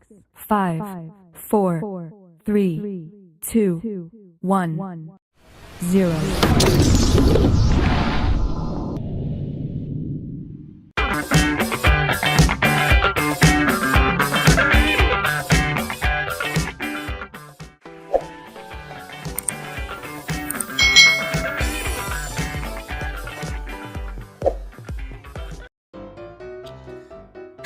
5, 4, 3, 2, 1, 0.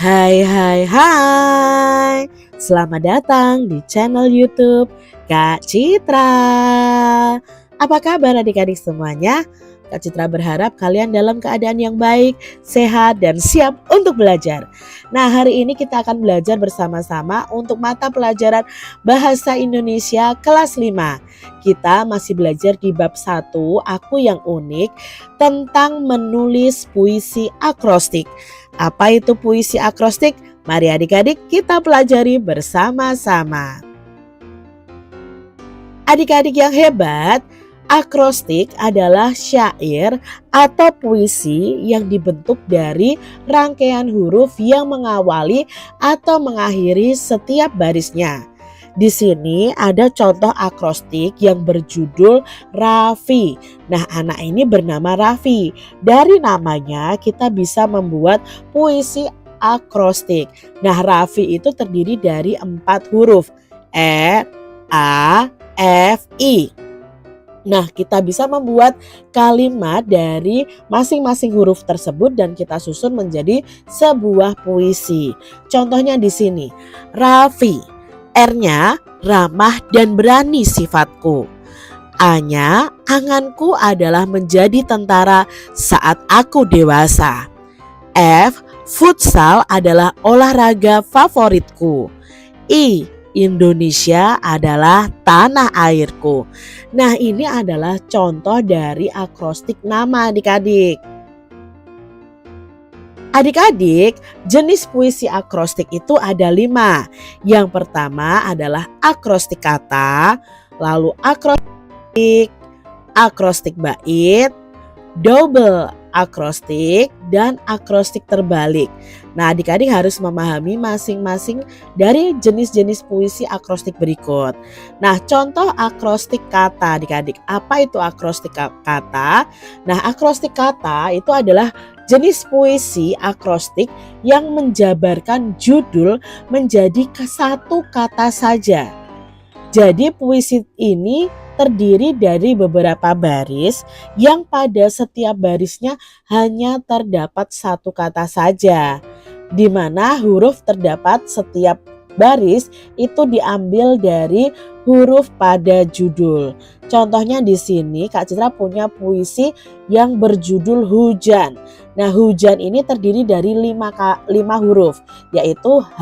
Hai hai hai, selamat datang di channel YouTube Kak Citra. Apa kabar adik-adik semuanya? Kak Citra berharap kalian dalam keadaan yang baik, sehat, dan siap untuk belajar. Nah, hari ini kita akan belajar bersama-sama untuk mata pelajaran Bahasa Indonesia kelas 5. Kita masih belajar di bab 1, Aku yang Unik, tentang menulis puisi akrostik. Apa itu puisi akrostik? Mari adik-adik kita pelajari bersama-sama. Adik-adik yang hebat, akrostik adalah syair atau puisi yang dibentuk dari rangkaian huruf yang mengawali atau mengakhiri setiap barisnya. Di sini ada contoh akrostik yang berjudul Raffi. Nah, anak ini bernama Raffi. Dari namanya kita bisa membuat puisi akrostik. Nah, Raffi itu terdiri dari 4 huruf. E, A, F, I. Nah, kita bisa membuat kalimat dari masing-masing huruf tersebut dan kita susun menjadi sebuah puisi. Contohnya di sini, Raffi. R-nya ramah dan berani sifatku. A-nya anganku adalah menjadi tentara saat aku dewasa. F, futsal adalah olahraga favoritku. I, Indonesia adalah tanah airku. Nah, ini adalah contoh dari akrostik nama adik-adik. Adik-adik, jenis puisi akrostik itu ada 5. Yang pertama adalah akrostik kata, lalu akrostik bait, double akrostik, dan akrostik terbalik. Nah, adik-adik harus memahami masing-masing dari jenis-jenis puisi akrostik berikut. Nah, contoh akrostik kata adik-adik. Apa itu akrostik kata? Nah, akrostik kata itu adalah jenis puisi akrostik yang menjabarkan judul menjadi satu kata saja. Jadi puisi ini terdiri dari beberapa baris yang pada setiap barisnya hanya terdapat satu kata saja. Di mana huruf terdapat setiap baris itu diambil dari huruf pada judul. Contohnya di sini Kak Citra punya puisi yang berjudul Hujan. Nah, hujan ini terdiri dari 5 huruf, yaitu H,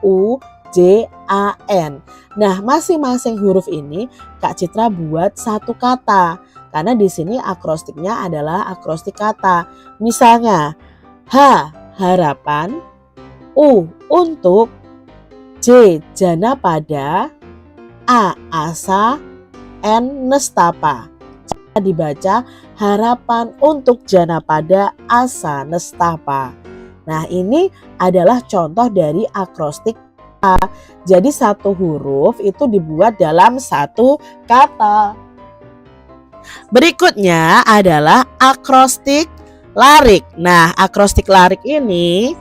U, J, A, N. Nah, masing-masing huruf ini Kak Citra buat satu kata. Karena di sini akrostiknya adalah akrostik kata. Misalnya, H, harapan, U, untuk, J, jana pada, A, asa, N, nestapa. Dibaca harapan untuk jana pada asa nestapa. Nah, ini adalah contoh dari akrostik kata. Jadi satu huruf itu dibuat dalam satu kata. Berikutnya adalah akrostik larik. Nah, akrostik larik ini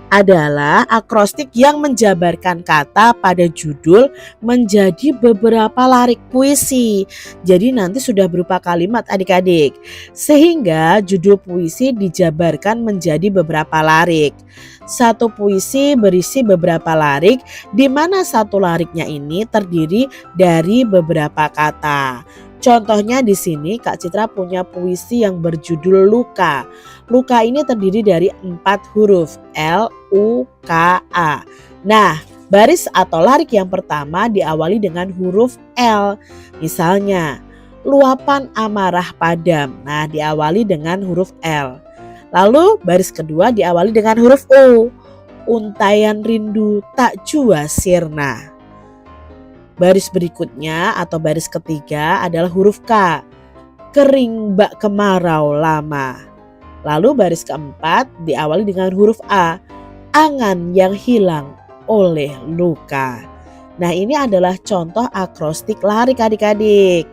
adalah akrostik yang menjabarkan kata pada judul menjadi beberapa larik puisi. Jadi nanti sudah berupa kalimat adik-adik. Sehingga judul puisi dijabarkan menjadi beberapa larik. Satu puisi berisi beberapa larik, di mana satu lariknya ini terdiri dari beberapa kata. Contohnya di sini Kak Citra punya puisi yang berjudul Luka. Luka ini terdiri dari 4 huruf, L, U, K, A. Nah, baris atau larik yang pertama diawali dengan huruf L. Misalnya, luapan amarah padam. Nah, diawali dengan huruf L. Lalu baris kedua diawali dengan huruf U. Untayan rindu tak jua sirna. Baris berikutnya atau baris ketiga adalah huruf K. Kering bak kemarau lama. Lalu baris keempat diawali dengan huruf A. Angan yang hilang oleh luka. Nah, ini adalah contoh akrostik larik adik-adik.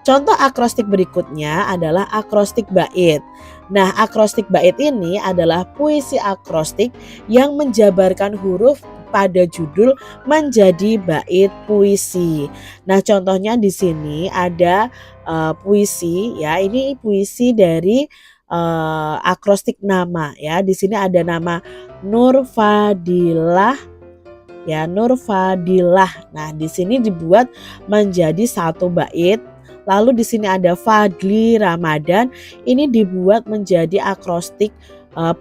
Contoh akrostik berikutnya adalah akrostik bait. Nah, akrostik bait ini adalah puisi akrostik yang menjabarkan huruf pada judul menjadi bait puisi. Nah, contohnya di sini ada puisi ya. Ini puisi dari akrostik nama ya. Di sini ada nama Nur Fadilah ya, Nur Fadilah. Nah, di sini dibuat menjadi satu bait. Lalu di sini ada Fadli Ramadan, ini dibuat menjadi akrostik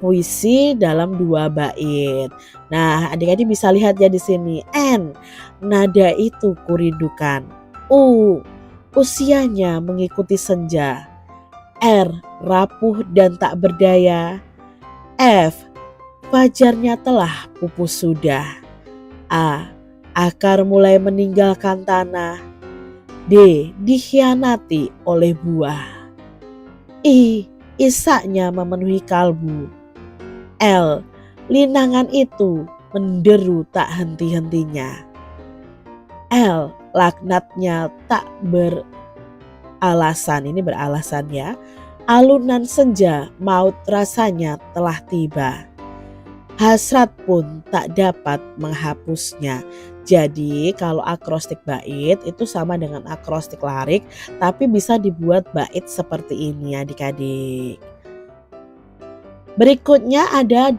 puisi dalam 2 bait. Nah, adik-adik bisa lihat ya di sini. N, nada itu kurindukan. U, usianya mengikuti senja. R, rapuh dan tak berdaya. F, fajarnya telah pupus sudah. A, akar mulai meninggalkan tanah. D, dikhianati oleh buah. I, isaknya memenuhi kalbu. L, linangan itu menderu tak henti-hentinya. L, laknatnya tak beralasan, ini beralasan ya. Alunan senja maut rasanya telah tiba. Hasrat pun tak dapat menghapusnya. Jadi kalau akrostik bait itu sama dengan akrostik larik, tapi bisa dibuat bait seperti ini adik-adik. Berikutnya ada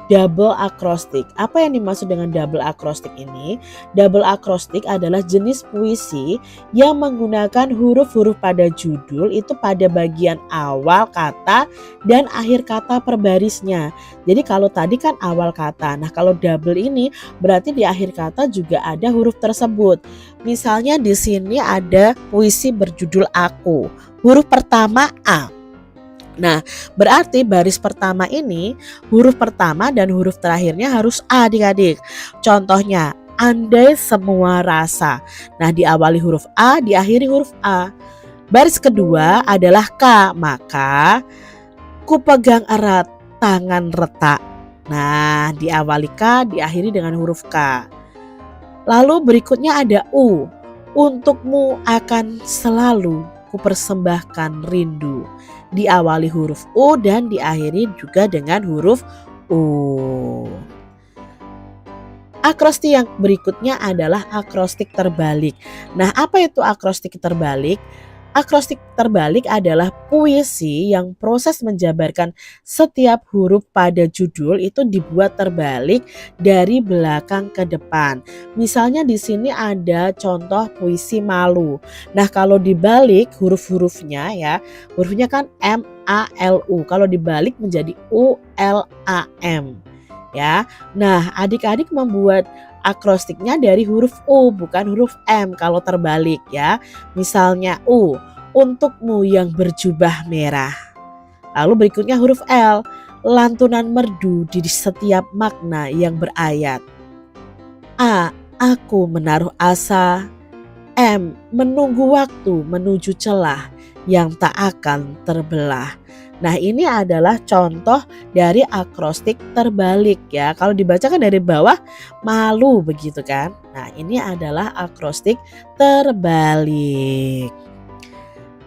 double akrostik. Apa yang dimaksud dengan double akrostik ini? Double akrostik adalah jenis puisi yang menggunakan huruf-huruf pada judul itu pada bagian awal kata dan akhir kata per barisnya. Jadi kalau tadi kan awal kata. Nah, kalau double ini berarti di akhir kata juga ada huruf tersebut. Misalnya di sini ada puisi berjudul Aku. Huruf pertama A. Nah, berarti baris pertama ini huruf pertama dan huruf terakhirnya harus A adik-adik. Contohnya, andai semua rasa. Nah, diawali huruf A, diakhiri huruf A. Baris kedua adalah K, maka ku pegang erat tangan retak. Nah, diawali K, diakhiri dengan huruf K. Lalu berikutnya ada U. Untukmu akan selalu kupersembahkan rindu. Diawali huruf U dan diakhiri juga dengan huruf U. Akrostik yang berikutnya adalah akrostik terbalik. Nah, apa itu akrostik terbalik? Akrostik terbalik adalah puisi yang proses menjabarkan setiap huruf pada judul itu dibuat terbalik dari belakang ke depan. Misalnya di sini ada contoh puisi Malu. Nah, kalau dibalik huruf-hurufnya ya, hurufnya kan M A L U. Kalau dibalik menjadi U L A M. Ya. Nah, adik-adik membuat akrostiknya dari huruf U bukan huruf M kalau terbalik ya. Misalnya U, untukmu yang berjubah merah. Lalu berikutnya huruf L, lantunan merdu di setiap makna yang berayat. A, aku menaruh asa. M, menunggu waktu menuju celah yang tak akan terbelah. Nah, ini adalah contoh dari akrostik terbalik ya. Kalau dibacakan dari bawah malu begitu kan. Nah, ini adalah akrostik terbalik.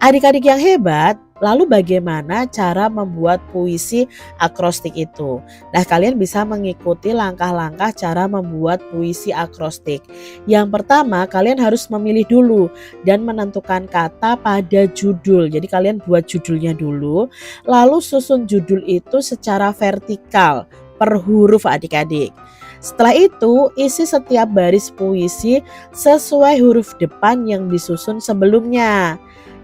Adik-adik yang hebat, lalu bagaimana cara membuat puisi akrostik itu? Nah, kalian bisa mengikuti langkah-langkah cara membuat puisi akrostik. Yang pertama, kalian harus memilih dulu dan menentukan kata pada judul. Jadi kalian buat judulnya dulu, lalu susun judul itu secara vertikal per huruf adik-adik. Setelah itu, isi setiap baris puisi sesuai huruf depan yang disusun sebelumnya.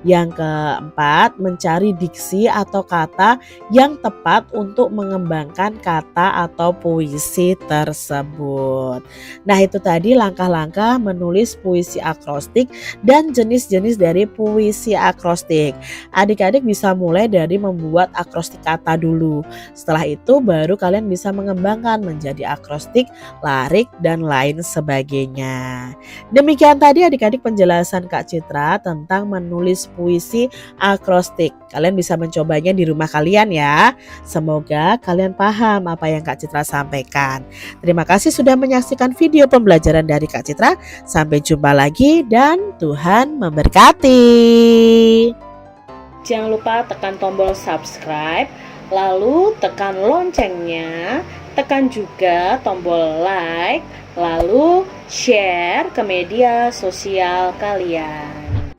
Yang keempat, mencari diksi atau kata yang tepat untuk mengembangkan kata atau puisi tersebut. Nah, itu tadi langkah-langkah menulis puisi akrostik dan jenis-jenis dari puisi akrostik. Adik-adik bisa mulai dari membuat akrostik kata dulu. Setelah itu baru kalian bisa mengembangkan menjadi akrostik, larik, dan lain sebagainya. Demikian tadi adik-adik penjelasan Kak Citra tentang menulis puisi akrostik. Kalian bisa mencobanya di rumah kalian ya. Semoga kalian paham apa yang Kak Citra sampaikan. Terima kasih sudah menyaksikan video pembelajaran dari Kak Citra. Sampai jumpa lagi dan Tuhan memberkati. Jangan lupa tekan tombol subscribe, lalu tekan loncengnya, tekan juga tombol like, lalu share ke media sosial kalian.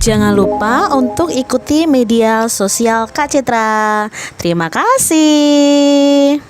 Jangan lupa untuk ikuti media sosial Kak Citra. Terima kasih.